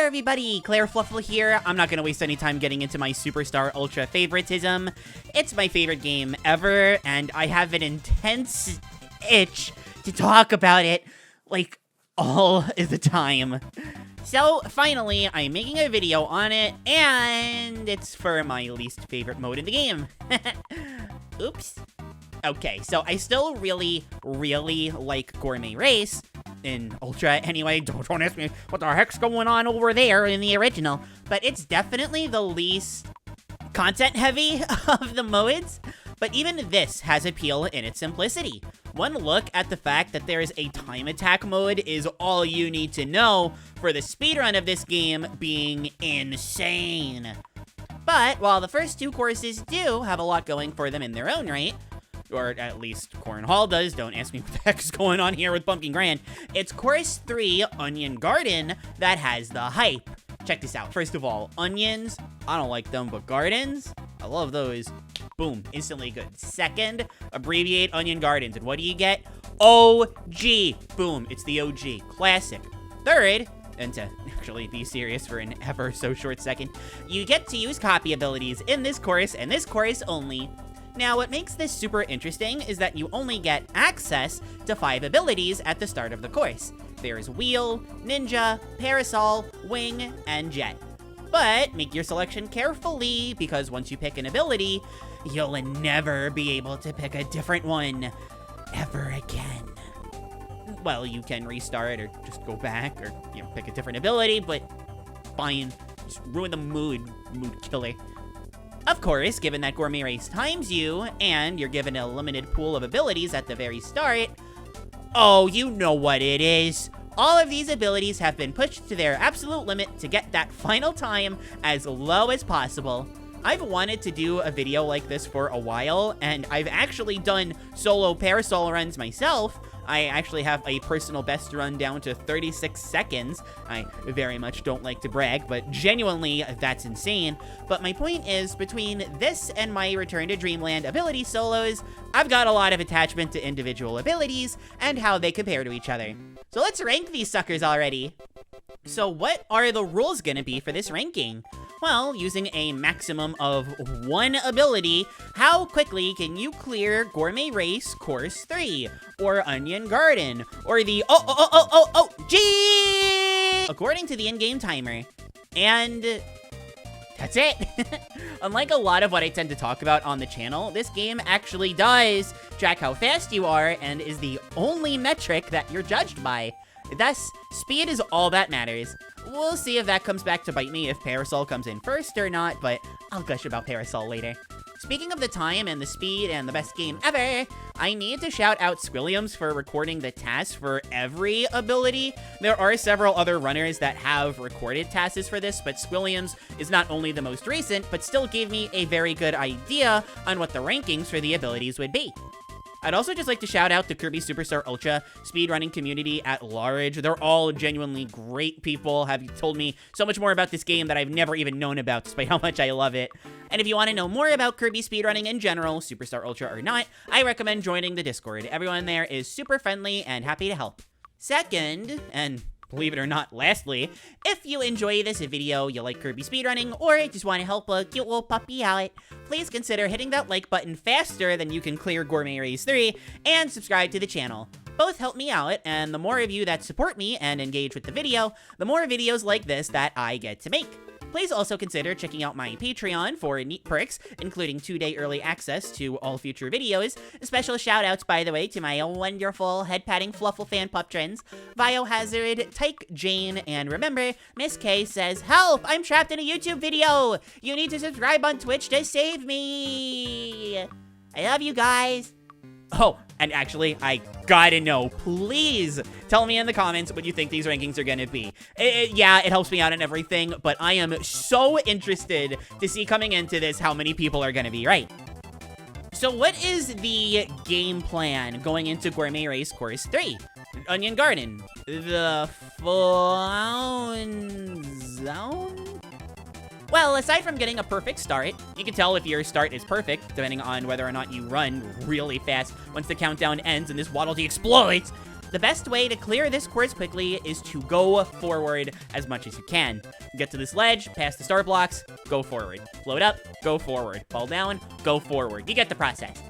there, everybody! Klaire Fluffle here. I'm not gonna waste any time getting into my Superstar Ultra favoritism. It's my favorite game ever, and I have an intense itch to talk about it, like, all the time. So, finally, I'm making a video on it, and it's for my least favorite mode in the game. Oops. Okay, so I still really like Gourmet Race, in Ultra anyway. Don't ask me what the heck's going on over there in the original, but it's definitely the least content-heavy of the modes. But even this has appeal in its simplicity. One look at the fact that there is a time attack mode is all you need to know for the speedrun of this game being insane. But while the first two courses do have a lot going for them in their own right, or at least Corn Hall does, don't ask me what the heck is going on here with Pumpkin Grand, it's Course 3, Onion Garden, that has the hype. Check this out. First of all, onions, I don't like them, but gardens, I love those. Boom, instantly good. Second, abbreviate Onion Gardens, and what do you get? OG. Boom, it's the OG. Classic. Third, and to actually be serious for an ever so short second, you get to use copy abilities in this course, and this course only. Now, what makes this super interesting is that you only get access to 5 abilities at the start of the course. There's Wheel, Ninja, Parasol, Wing, and Jet. But make your selection carefully, because once you pick an ability, you'll never be able to pick a different one ever again. Well, you can restart or just go back or, pick a different ability, but fine. Just ruin the mood killer. Of course, given that Gourmet Race times you, and you're given a limited pool of abilities at the very start, oh, you know what it is. All of these abilities have been pushed to their absolute limit to get that final time as low as possible. I've wanted to do a video like this for a while, and I've actually done solo Parasol runs myself. I actually have a personal best run down to 36 seconds. I very much don't like to brag, but genuinely, that's insane. But my point is, between this and my Return to Dreamland ability solos, I've got a lot of attachment to individual abilities and how they compare to each other. So let's rank these suckers already. So what are the rules gonna be for this ranking? Well, using a maximum of 1 ability, how quickly can you clear Gourmet Race Course 3, or Onion Garden, or the G according to the in-game timer. And that's it. Unlike a lot of what I tend to talk about on the channel, this game actually does track how fast you are and is the only metric that you're judged by. Thus, speed is all that matters. We'll see if that comes back to bite me if Parasol comes in first or not, but I'll gush about Parasol later. Speaking of the time and the speed and the best game ever, I need to shout out Squilliams for recording the TAS for every ability. There are several other runners that have recorded TASes for this, but Squilliams is not only the most recent, but still gave me a very good idea on what the rankings for the abilities would be. I'd also just like to shout out the Kirby Superstar Ultra speedrunning community at large. They're all genuinely great people, have told me so much more about this game that I've never even known about, despite how much I love it. And if you want to know more about Kirby speedrunning in general, Superstar Ultra or not, I recommend joining the Discord. Everyone there is super friendly and happy to help. Second, and believe it or not, lastly, if you enjoy this video, you like Kirby speedrunning, or just want to help a cute little puppy out, please consider hitting that like button faster than you can clear Gourmet Race 3, and subscribe to the channel. Both help me out, and the more of you that support me and engage with the video, the more videos like this that I get to make. Please also consider checking out my Patreon for neat perks, including 2-day early access to all future videos. Special shoutouts, by the way, to my wonderful head-patting Fluffle fan pup trends, Biohazard, Tyke, Jane, and remember, Miss K says, "Help! I'm trapped in a YouTube video! You need to subscribe on Twitch to save me!" I love you guys! Oh, and actually, I gotta know, please tell me in the comments what you think these rankings are gonna be. Yeah, it helps me out and everything, but I am so interested to see coming into this how many people are gonna be right. So what is the game plan going into Gourmet Race Course 3? Onion Garden. The Fawn Zone? Well, aside from getting a perfect start, you can tell if your start is perfect, depending on whether or not you run really fast once the countdown ends and this Waddle Dee explodes. The best way to clear this course quickly is to go forward as much as you can. Get to this ledge, pass the star blocks, go forward. Float up, go forward. Fall down, go forward. You get the process.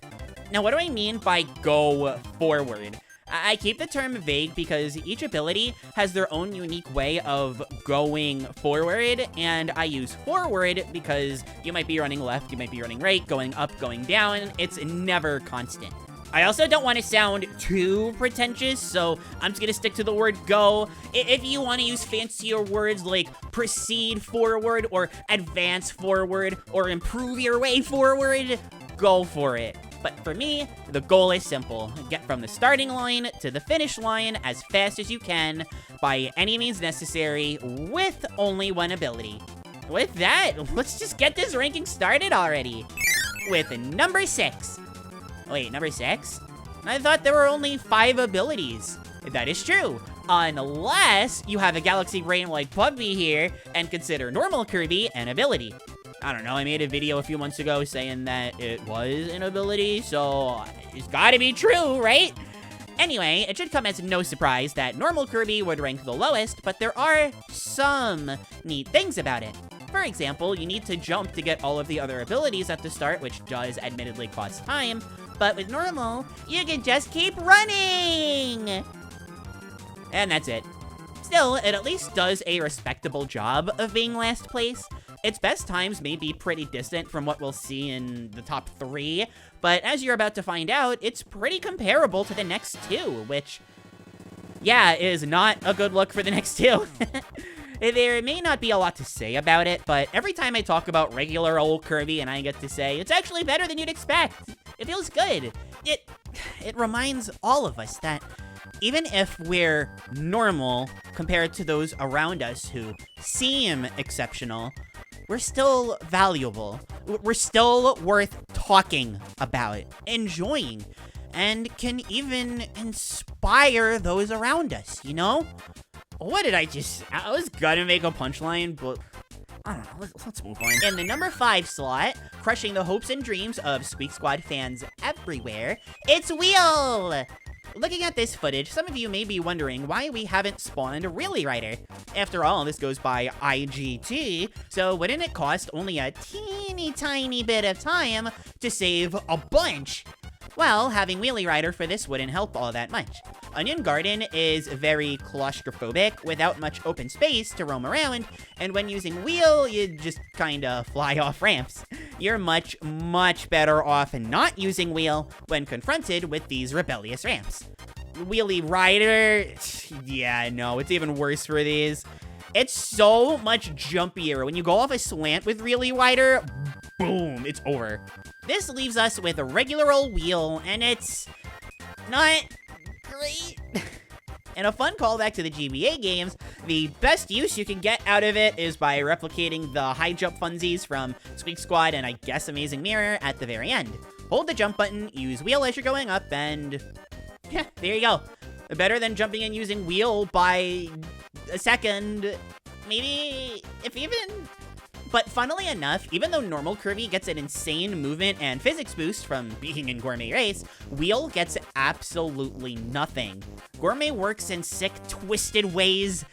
Now, what do I mean by go forward? I keep the term vague because each ability has their own unique way of going forward, and I use forward because you might be running left, you might be running right, going up, going down. It's never constant. I also don't want to sound too pretentious, so I'm just going to stick to the word go. If you want to use fancier words like proceed forward or advance forward or improve your way forward, go for it. But for me, the goal is simple. Get from the starting line to the finish line as fast as you can by any means necessary with only one ability. With that, let's just get this ranking started already. With number 6. Wait, number 6? I thought there were only 5 abilities. That is true. Unless you have a galaxy brain like Pugby here and consider normal Kirby an ability. I don't know, I made a video a few months ago saying that it was an ability, so it's gotta be true, right? Anyway, it should come as no surprise that normal Kirby would rank the lowest, but there are some neat things about it. For example, you need to jump to get all of the other abilities at the start, which does admittedly cost time, but with normal, you can just keep running! And that's it. Still, it at least does a respectable job of being last place. Its best times may be pretty distant from what we'll see in the top 3, but as you're about to find out, it's pretty comparable to the next 2, which, yeah, is not a good look for the next 2. There may not be a lot to say about it, but every time I talk about regular old Kirby and I get to say, it's actually better than you'd expect. It feels good. It reminds all of us that even if we're normal compared to those around us who seem exceptional, we're still valuable. We're still worth talking about, enjoying, and can even inspire those around us, you know? What did I was gonna make a punchline, but I don't know, let's move on. In the number 5 slot, crushing the hopes and dreams of Squeak Squad fans everywhere, it's Wheel! Looking at this footage, some of you may be wondering why we haven't spawned a Wheelie Rider. After all, this goes by IGT, so wouldn't it cost only a teeny tiny bit of time to save a bunch? Well, having Wheelie Rider for this wouldn't help all that much. Onion Garden is very claustrophobic without much open space to roam around, and when using Wheel, you just kinda fly off ramps. You're much, much better off not using Wheel when confronted with these rebellious ramps. Wheelie Rider, yeah, no, it's even worse for these. It's so much jumpier. When you go off a slant with Wheelie Rider, boom, it's over. This leaves us with a regular old Wheel, and it's not great. And a fun callback to the GBA games, the best use you can get out of it is by replicating the high jump funsies from Squeak Squad and I guess Amazing Mirror at the very end. Hold the jump button, use Wheel as you're going up, and yeah, there you go. Better than jumping and using Wheel by a second, maybe, if even. But funnily enough, even though normal Kirby gets an insane movement and physics boost from being in Gourmet Race, Wheel gets absolutely nothing. Gourmet works in sick, twisted ways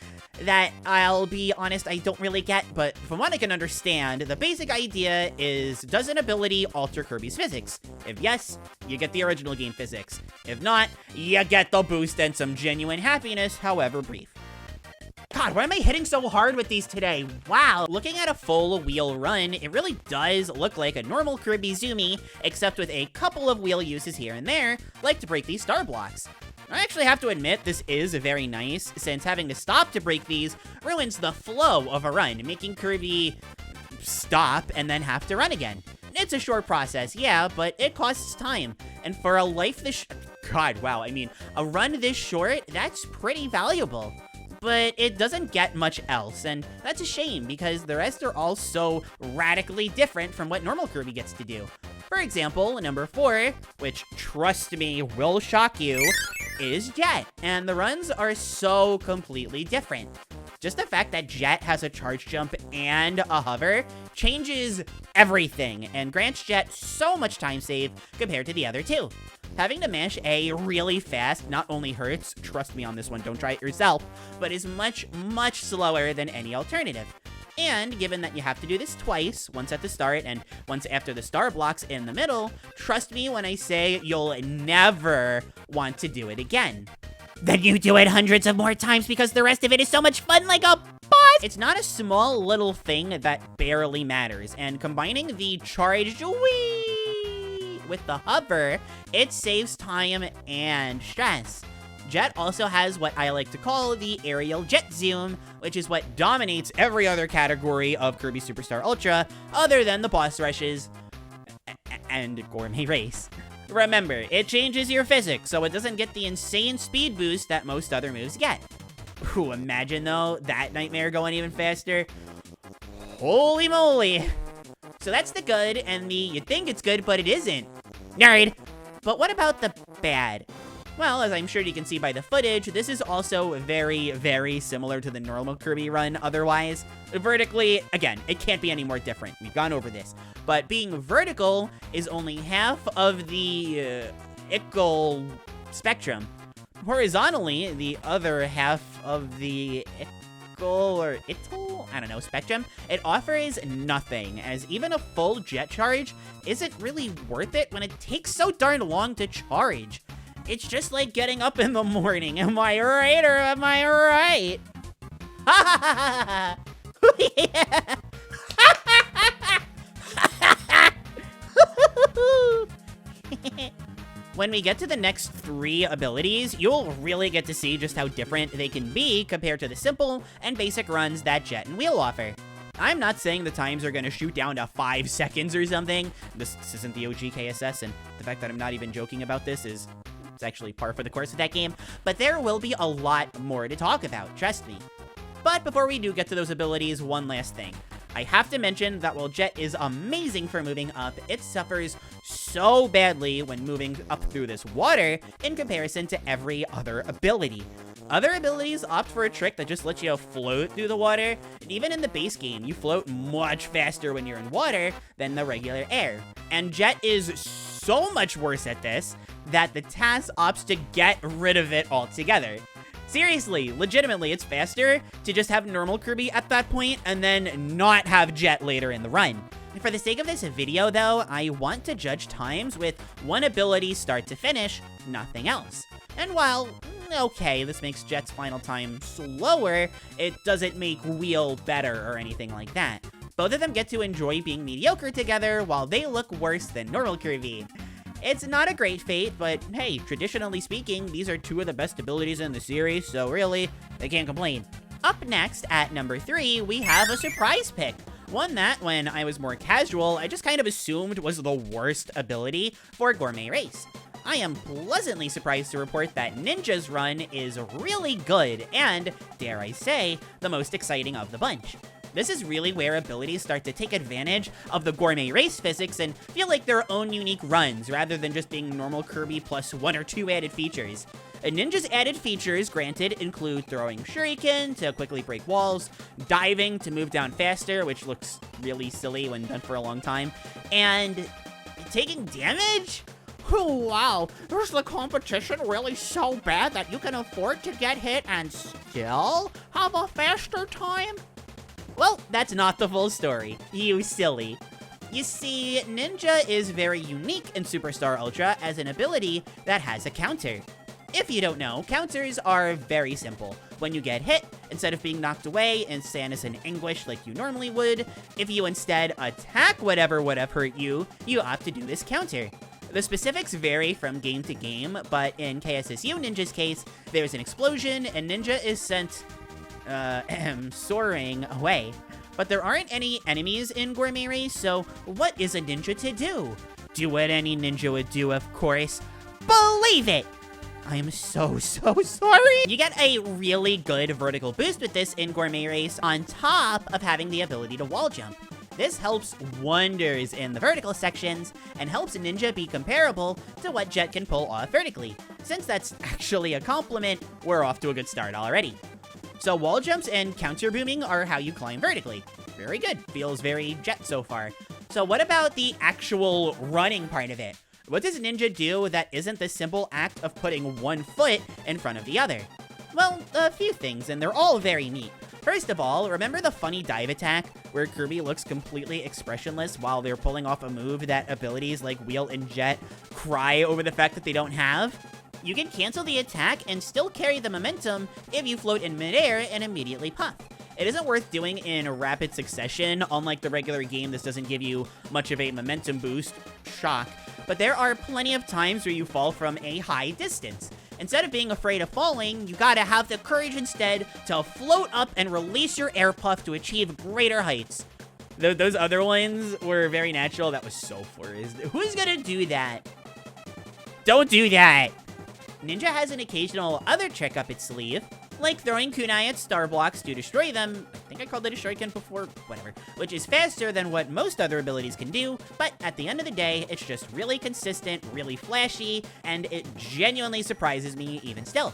that, I'll be honest, I don't really get, but from what I can understand, the basic idea is, does an ability alter Kirby's physics? If yes, you get the original game physics. If not, you get the boost and some genuine happiness, however brief. God, why am I hitting so hard with these today? Wow. Looking at a full Wheel run, it really does look like a normal Kirby Zoomy, except with a couple of Wheel uses here and there, like to break these star blocks. I actually have to admit this is very nice, since having to stop to break these ruins the flow of a run, making Kirby stop and then have to run again. It's a short process, yeah, but it costs time. And for a life this God, wow, I mean, a run this short, that's pretty valuable. But it doesn't get much else, and that's a shame because the rest are all so radically different from what normal Kirby gets to do. For example, number 4, which trust me will shock you, is Jet, and the runs are so completely different. Just the fact that Jet has a charge jump and a hover changes everything and grants Jet so much time save compared to the other two. having to mash A really fast not only hurts, trust me on this one, don't try it yourself, but is much, much slower than any alternative. And given that you have to do this twice, once at the start and once after the star blocks in the middle, trust me when I say you'll never want to do it again. Then you do it hundreds of more times because the rest of it is so much fun like a boss! It's not a small little thing that barely matters, and combining the charged whee with the hover, it saves time and stress. Jet also has what I like to call the aerial jet zoom, which is what dominates every other category of Kirby Superstar Ultra other than the boss rushes and Gourmet Race. Remember, it changes your physics, so it doesn't get the insane speed boost that most other moves get. Ooh, imagine though, that nightmare going even faster. Holy moly. So that's the good, and the you think it's good, but it isn't. Nerd. But what about the bad? Well, as I'm sure you can see by the footage, this is also very, very similar to the normal Kirby run otherwise. Vertically, again, it can't be any more different. We've gone over this. But being vertical is only half of the ickle spectrum. Horizontally, the other half of the ickle or ittle, I don't know, spectrum, it offers nothing, as even a full jet charge isn't really worth it when it takes so darn long to charge. It's just like getting up in the morning. Am I right or am I right? Ha ha ha ha! When we get to the next 3 abilities, you'll really get to see just how different they can be compared to the simple and basic runs that Jet and Wheel offer. I'm not saying the times are gonna shoot down to 5 seconds or something. This isn't the OG KSS, and the fact that I'm not even joking about this is it's actually par for the course of that game, but there will be a lot more to talk about, trust me. But before we do get to those abilities, one last thing. I have to mention that while Jet is amazing for moving up, it suffers so badly when moving up through this water in comparison to every other ability. Other abilities opt for a trick that just lets you float through the water, and even in the base game, you float much faster when you're in water than the regular air. And Jet is so much worse at this that the TAS opts to get rid of it altogether. Seriously, legitimately, it's faster to just have normal Kirby at that point and then not have Jet later in the run. And for the sake of this video, though, I want to judge times with one ability start to finish, nothing else. And while, okay, this makes Jet's final time slower, it doesn't make Wheel better or anything like that. Both of them get to enjoy being mediocre together while they look worse than normal Kirby. It's not a great fate, but hey, traditionally speaking, these are 2 of the best abilities in the series, so really, they can't complain. Up next, at number 3, we have a surprise pick. One that, when I was more casual, I just kind of assumed was the worst ability for Gourmet Race. I am pleasantly surprised to report that Ninja's run is really good and, dare I say, the most exciting of the bunch. This is really where abilities start to take advantage of the Gourmet Race physics and feel like their own unique runs, rather than just being normal Kirby plus 1 or 2 added features. Ninja's added features, granted, include throwing shuriken to quickly break walls, diving to move down faster, which looks really silly when done for a long time, and taking damage? Oh, wow, is the competition really so bad that you can afford to get hit and still have a faster time? Well, that's not the full story, you silly. You see, Ninja is very unique in Superstar Ultra as an ability that has a counter. If you don't know, counters are very simple. When you get hit, instead of being knocked away and stand in anguish like you normally would, if you instead attack whatever would have hurt you, you opt to do this counter. The specifics vary from game to game, but in KSSU Ninja's case, there's an explosion and Ninja is sent soaring away. But there aren't any enemies in Gourmet Race, so what is a ninja to do? Do what any ninja would do, of course. Believe it! I am so sorry! You get a really good vertical boost with this in Gourmet Race on top of having the ability to wall jump. This helps wonders in the vertical sections and helps Ninja be comparable to what Jet can pull off vertically. Since that's actually a compliment, we're off to a good start already. So wall jumps and counter booming are how you climb vertically. Very good. Feels very Jet so far. So what about the actual running part of it? What does Ninja do that isn't the simple act of putting one foot in front of the other? Well, a few things, and they're all very neat. First of all, remember the funny dive attack where Kirby looks completely expressionless while they're pulling off a move that abilities like Wheel and Jet cry over the fact that they don't have? You can cancel the attack and still carry the momentum if you float in midair and immediately puff. It isn't worth doing in rapid succession. Unlike the regular game, this doesn't give you much of a momentum boost, shock, but there are plenty of times where you fall from a high distance. Instead of being afraid of falling, you gotta have the courage instead to float up and release your air puff to achieve greater heights. Those other ones were very natural. That was so forced. Who's gonna do that? Don't do that! Ninja has an occasional other trick up its sleeve, like throwing kunai at star blocks to destroy them. I think I called it a shuriken before, whatever, which is faster than what most other abilities can do, but at the end of the day, it's just really consistent, really flashy, and it genuinely surprises me even still.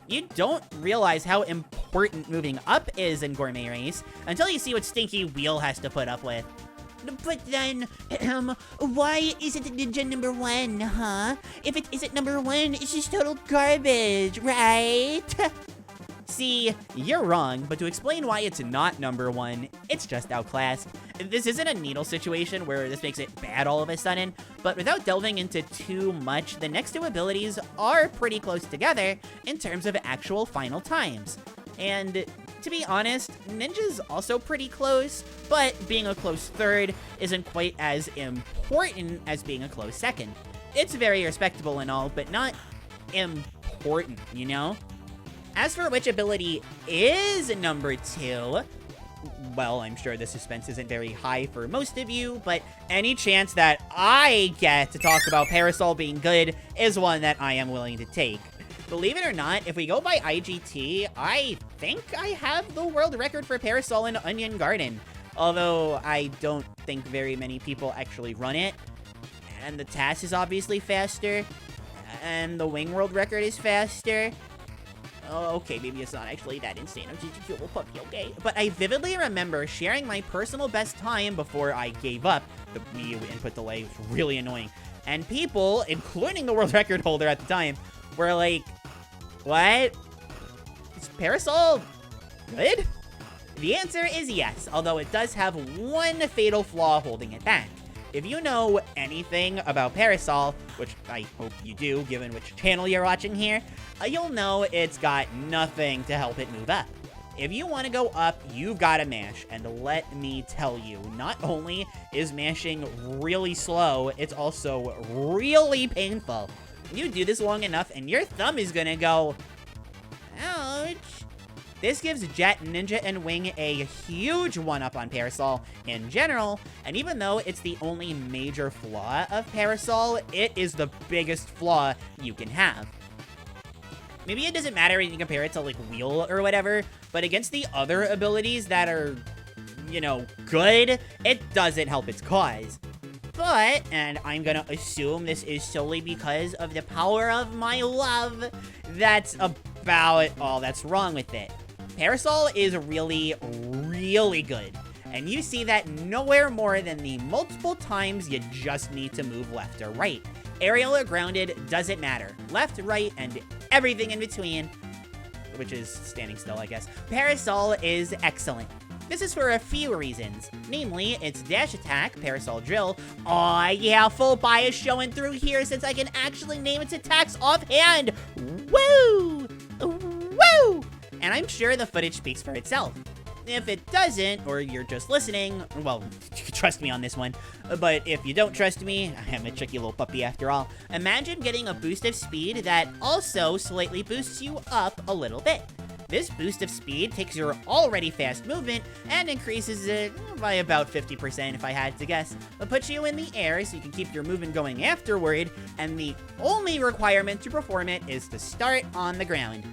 You don't realize how important moving up is in Gourmet Race until you see what Stinky Wheel has to put up with. But then, why isn't Ninja #1, huh? If it isn't #1, it's just total garbage, right? See, you're wrong, but to explain why it's not #1, it's just outclassed. This isn't a needle situation where this makes it bad all of a sudden, but without delving into too much, the next two abilities are pretty close together in terms of actual final times. And to be honest, Ninja's also pretty close, but being a close third isn't quite as important as being a close second. It's very respectable and all, but not important, you know? As for which ability is #2, well, I'm sure the suspense isn't very high for most of you, but any chance that I get to talk about Parasol being good is one that I am willing to take. Believe it or not, if we go by IGT, I think I have the world record for Parasol in Onion Garden. Although I don't think very many people actually run it. And the TAS is obviously faster. And the Wing world record is faster. Oh, okay, maybe it's not actually that insane. I'm just a cute little puppy, okay? But I vividly remember sharing my personal best time before I gave up. The Wii U input delay was really annoying. And people, including the world record holder at the time, were like, what? Is Parasol good? The answer is yes, although it does have one fatal flaw holding it back. If you know anything about Parasol, which I hope you do, given which channel you're watching here, you'll know it's got nothing to help it move up. If you want to go up, you've got to mash, and let me tell you, not only is mashing really slow, it's also really painful. You do this long enough, and your thumb is gonna go, ouch. This gives Jet, Ninja, and Wing a huge one-up on Parasol in general, and even though it's the only major flaw of Parasol, it is the biggest flaw you can have. Maybe it doesn't matter when you compare it to, like, Wheel or whatever, but against the other abilities that are, you know, good, it doesn't help its cause. But, and I'm gonna assume this is solely because of the power of my love, that's about all that's wrong with it. Parasol is really, really good, and you see that nowhere more than the multiple times you just need to move left or right. Aerial or grounded, doesn't matter. Left, right, and everything in between, which is standing still, I guess. Parasol is excellent. This is for a few reasons, namely its dash attack, Parasol Drill. Aw, yeah, full bias showing through here since I can actually name its attacks offhand. Woo! Woo! And I'm sure the footage speaks for itself. If it doesn't, or you're just listening, well, you can trust me on this one, but if you don't trust me, I'm a tricky little puppy after all, imagine getting a boost of speed that also slightly boosts you up a little bit. This boost of speed takes your already fast movement and increases it by about 50% if I had to guess. It puts you in the air so you can keep your movement going afterward, and the only requirement to perform it is to start on the ground.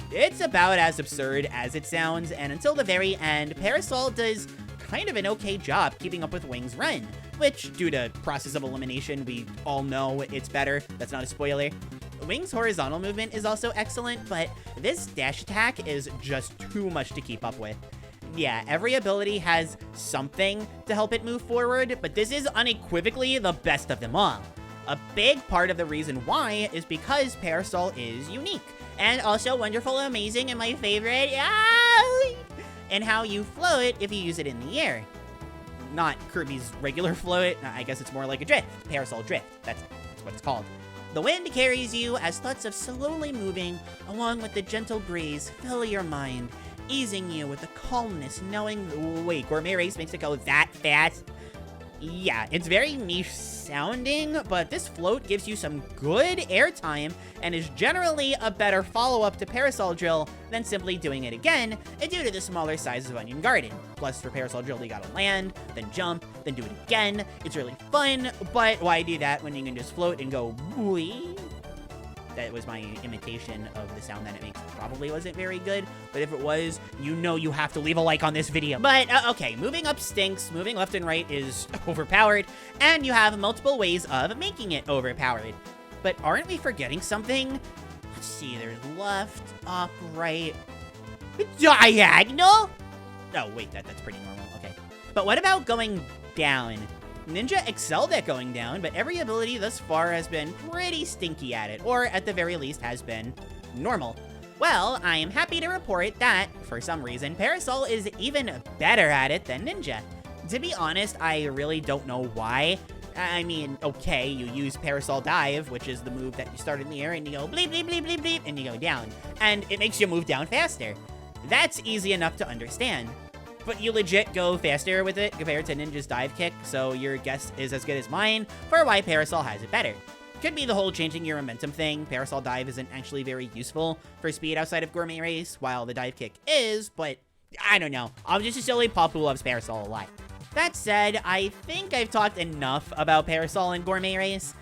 It's about as absurd as it sounds, and until the very end, Parasol does kind of an okay job keeping up with Wing's run, which, due to process of elimination, we all know it's better. That's not a spoiler. Wing's horizontal movement is also excellent, but this dash attack is just too much to keep up with. Yeah, every ability has something to help it move forward, but this is unequivocally the best of them all. A big part of the reason why is because Parasol is unique, and also wonderful, amazing, and my favorite, and how you float if you use it in the air. Not Kirby's regular float, I guess it's more like a drift, Parasol drift, that's what it's called. The wind carries you as thoughts of slowly moving along with the gentle breeze fill your mind, easing you with the calmness knowing, wait, Gourmet Race makes it go that fast? Yeah, it's very niche sounding, but this float gives you some good airtime and is generally a better follow-up to Parasol Drill than simply doing it again due to the smaller size of Onion Garden. Plus, for Parasol Drill, you gotta land, then jump, then do it again. It's really fun, but why do that when you can just float and go wee? That was my imitation of the sound that it makes. Probably wasn't very good, but if it was, you know you have to leave a like on this video. But, okay, moving up stinks, moving left and right is overpowered, and you have multiple ways of making it overpowered. But aren't we forgetting something? Let's see, there's left, up, right, diagonal? Oh, wait, that's pretty normal, okay. But what about going down? Ninja excelled at going down, but every ability thus far has been pretty stinky at it, or at the very least has been normal. Well, I am happy to report that, for some reason, Parasol is even better at it than Ninja. To be honest, I really don't know why. I mean, okay, you use Parasol Dive, which is the move that you start in the air and you go bleep, bleep, bleep, bleep, bleep, and you go down. And it makes you move down faster. That's easy enough to understand. But you legit go faster with it compared to Ninja's dive kick, so your guess is as good as mine for why Parasol has it better. Could be the whole changing your momentum thing. Parasol dive isn't actually very useful for speed outside of Gourmet Race, while the dive kick is, but I don't know. I'm just a silly pup who loves Parasol a lot. That said, I think I've talked enough about Parasol and Gourmet Race.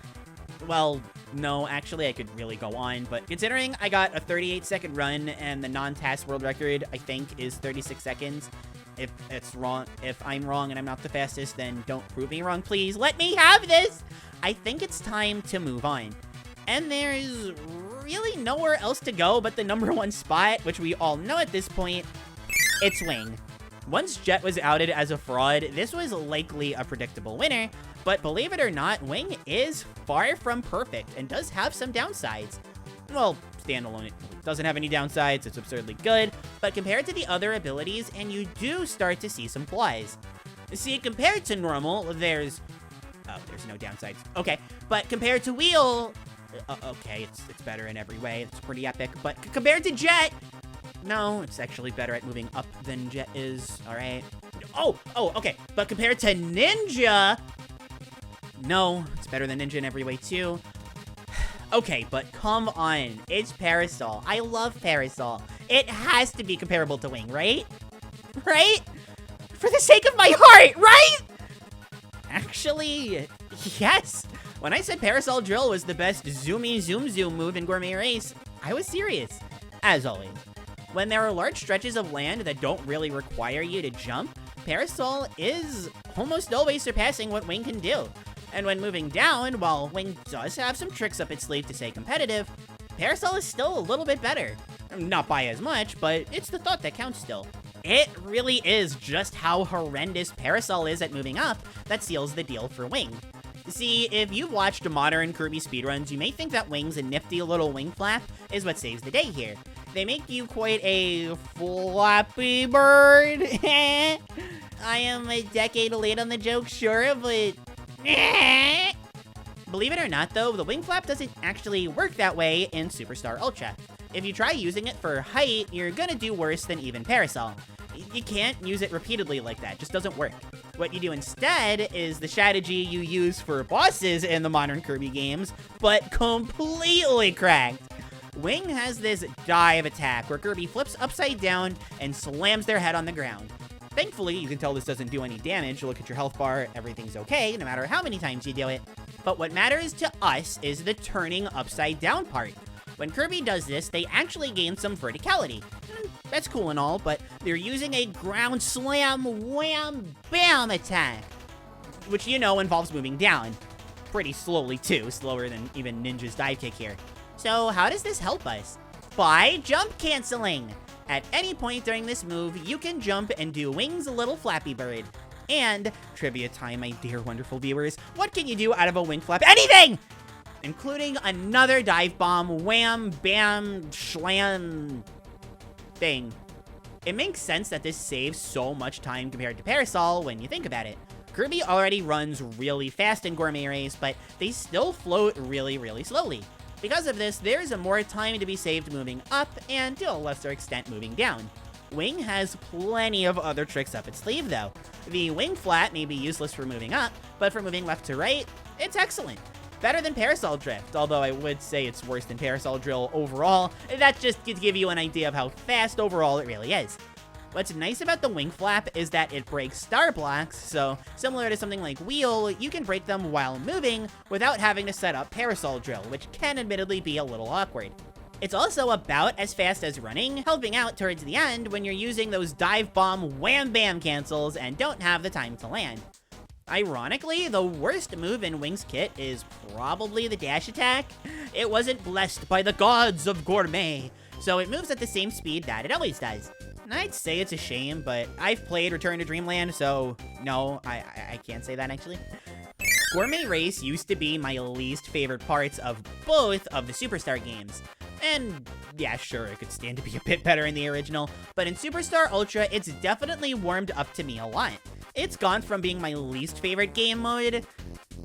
Well, no, actually I could really go on, but considering I got a 38-second run and the non-TAS world record, I think, is 36 seconds. If it's wrong, if I'm wrong and I'm not the fastest, then don't prove me wrong, please. Let me have this! I think it's time to move on. And there's really nowhere else to go but the #1 spot, which we all know at this point, it's Wing. Once Jet was outed as a fraud, this was likely a predictable winner, but believe it or not, Wing is far from perfect and does have some downsides. Well, standalone, it doesn't have any downsides, it's absurdly good, but compared to the other abilities, and you do start to see some flaws. See, compared to normal, there's no downsides. Okay, but compared to Wheel, okay, it's better in every way, it's pretty epic, but compared to Jet, no, it's actually better at moving up than Jet is, alright? Oh, okay, but compared to Ninja, no, it's better than Ninja in every way too. Okay, but come on, it's Parasol. I love Parasol. It has to be comparable to Wing, right? Right? For the sake of my heart, right? Actually, yes. When I said Parasol Drill was the best zoomy zoom move in Gourmet Race, I was serious, as always. When there are large stretches of land that don't really require you to jump, Parasol is almost always surpassing what Wing can do. And when moving down, while Wing does have some tricks up its sleeve to stay competitive, Parasol is still a little bit better. Not by as much, but it's the thought that counts still. It really is just how horrendous Parasol is at moving up that seals the deal for Wing. See, if you've watched modern Kirby speedruns, you may think that Wing's nifty little wing flap is what saves the day here. They make you quite a flappy bird. I am a decade late on the joke, sure, but... Believe it or not, though, the wing flap doesn't actually work that way in Superstar Ultra. If you try using it for height, you're gonna do worse than even Parasol. You can't use it repeatedly like that, it just doesn't work. What you do instead is the strategy you use for bosses in the modern Kirby games, but completely cracked. Wing has this dive attack where Kirby flips upside down and slams their head on the ground. Thankfully, you can tell this doesn't do any damage. Look at your health bar, everything's okay, no matter how many times you do it. But what matters to us is the turning upside down part. When Kirby does this, they actually gain some verticality. That's cool and all, but they're using a ground slam, wham, bam attack, which you know involves moving down. Pretty slowly too, slower than even Ninja's dive kick here. So how does this help us? By jump canceling. At any point during this move, you can jump and do Wing's little Flappy Bird. And, trivia time, my dear wonderful viewers, what can you do out of a wing flap? Anything! including another dive bomb, wham, bam, schlam thing. It makes sense that this saves so much time compared to Parasol when you think about it. Kirby already runs really fast in Gourmet Race, but they still float really, really slowly. Because of this, there's more time to be saved moving up and to a lesser extent moving down. Wing has plenty of other tricks up its sleeve though. The wing flat may be useless for moving up, but for moving left to right, it's excellent. Better than Parasol Drift, although I would say it's worse than Parasol Drill overall. That just to give you an idea of how fast overall it really is. What's nice about the wing flap is that it breaks star blocks, so similar to something like Wheel, you can break them while moving without having to set up Parasol Drill, which can admittedly be a little awkward. It's also about as fast as running, helping out towards the end when you're using those dive bomb wham bam cancels and don't have the time to land. Ironically, the worst move in Wing's kit is probably the dash attack. It wasn't blessed by the gods of Gourmet, so it moves at the same speed that it always does. And I'd say it's a shame, but I've played Return to Dreamland, so no, I can't say that actually. Gourmet Race used to be my least favorite parts of both of the Superstar games. And yeah, sure, it could stand to be a bit better in the original, but in Superstar Ultra, it's definitely warmed up to me a lot. It's gone from being my least favorite game mode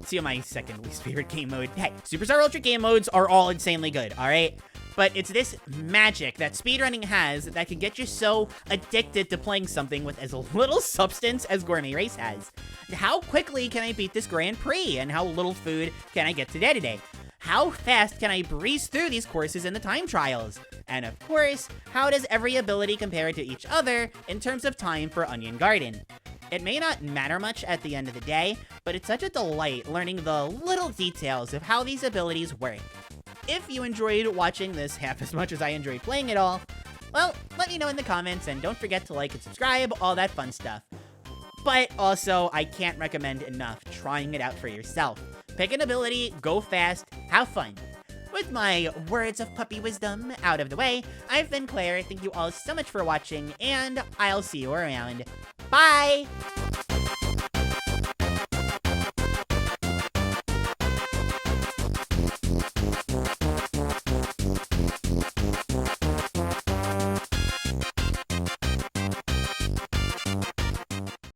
to my second least favorite game mode. Hey, Superstar Ultra game modes are all insanely good, alright? But it's this magic that speedrunning has that can get you so addicted to playing something with as little substance as Gourmet Race has. How quickly can I beat this Grand Prix, and how little food can I get today? How fast can I breeze through these courses in the time trials? And of course, how does every ability compare to each other in terms of time for Onion Garden? It may not matter much at the end of the day, but it's such a delight learning the little details of how these abilities work. If you enjoyed watching this half as much as I enjoyed playing it all, well, let me know in the comments, and don't forget to like and subscribe, all that fun stuff. But also, I can't recommend enough trying it out for yourself. Pick an ability, go fast, have fun. With my words of puppy wisdom out of the way, I've been Claire. Thank you all so much for watching, and I'll see you around. Bye!